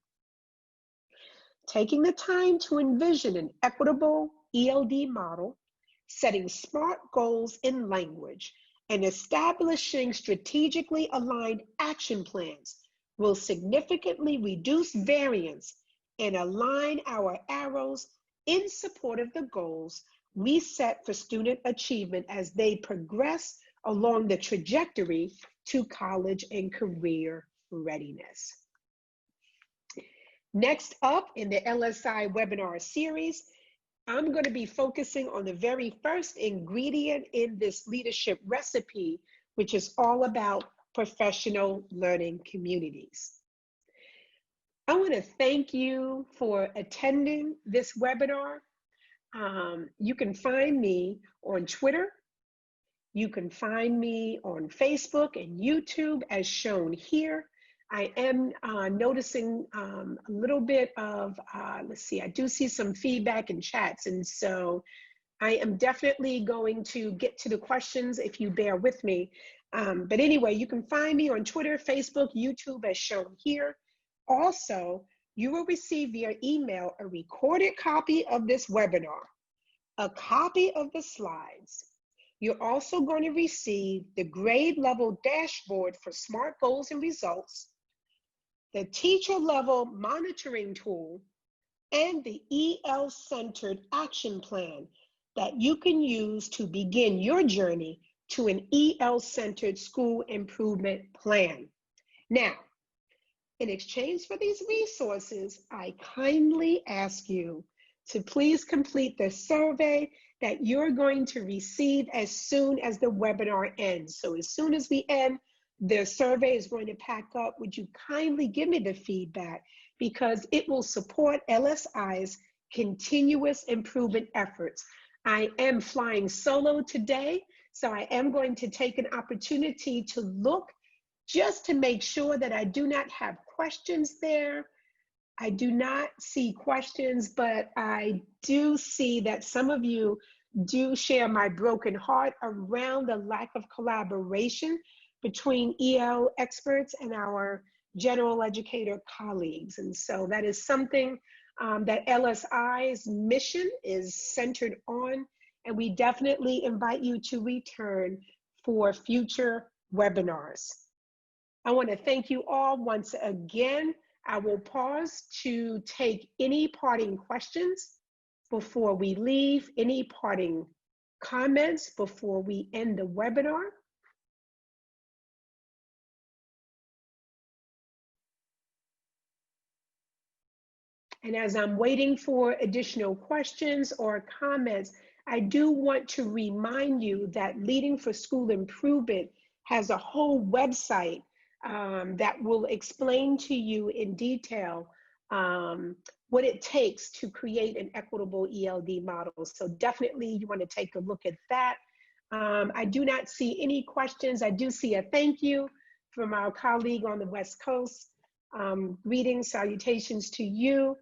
Taking the time to envision an equitable ELD model, setting SMART goals in language, and establishing strategically aligned action plans will significantly reduce variance and align our arrows in support of the goals we set for student achievement as they progress along the trajectory to college and career readiness. Next up in the LSI webinar series, I'm going to be focusing on the very first ingredient in this leadership recipe, which is all about professional learning communities. I want to thank you for attending this webinar. You can find me on Twitter. You can find me on Facebook and YouTube as shown here. I am noticing a little bit of, let's see, I do see some feedback in chats. And so I am definitely going to get to the questions if you bear with me. But anyway, you can find me on Twitter, Facebook, YouTube as shown here. Also, you will receive via email a recorded copy of this webinar, a copy of the slides. You're also going to receive the grade level dashboard for SMART goals and results, the teacher level monitoring tool, and the EL-centered action plan that you can use to begin your journey to an EL-centered school improvement plan. Now, in exchange for these resources, I kindly ask you to please complete the survey that you're going to receive as soon as the webinar ends. So as soon as we end, the survey is going to pack up. Would you kindly give me the feedback, because it will support LSI's continuous improvement efforts. I am flying solo today, so I am going to take an opportunity to look just to make sure that I do not have questions there. I do not see questions, but I do see that some of you do share my broken heart around the lack of collaboration between EL experts and our general educator colleagues. And so that is something that LSI's mission is centered on, and we definitely invite you to return for future webinars. I want to thank you all once again. I will pause to take any parting questions before we leave, any parting comments before we end the webinar. And as I'm waiting for additional questions or comments, I do want to remind you that Leading for School Improvement has a whole website that will explain to you in detail what it takes to create an equitable ELD model. So definitely you want to take a look at that. I do not see any questions. I do see a thank you from our colleague on the West Coast. Greetings, salutations to you.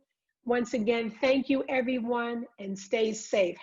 Once again, thank you everyone, and stay safe.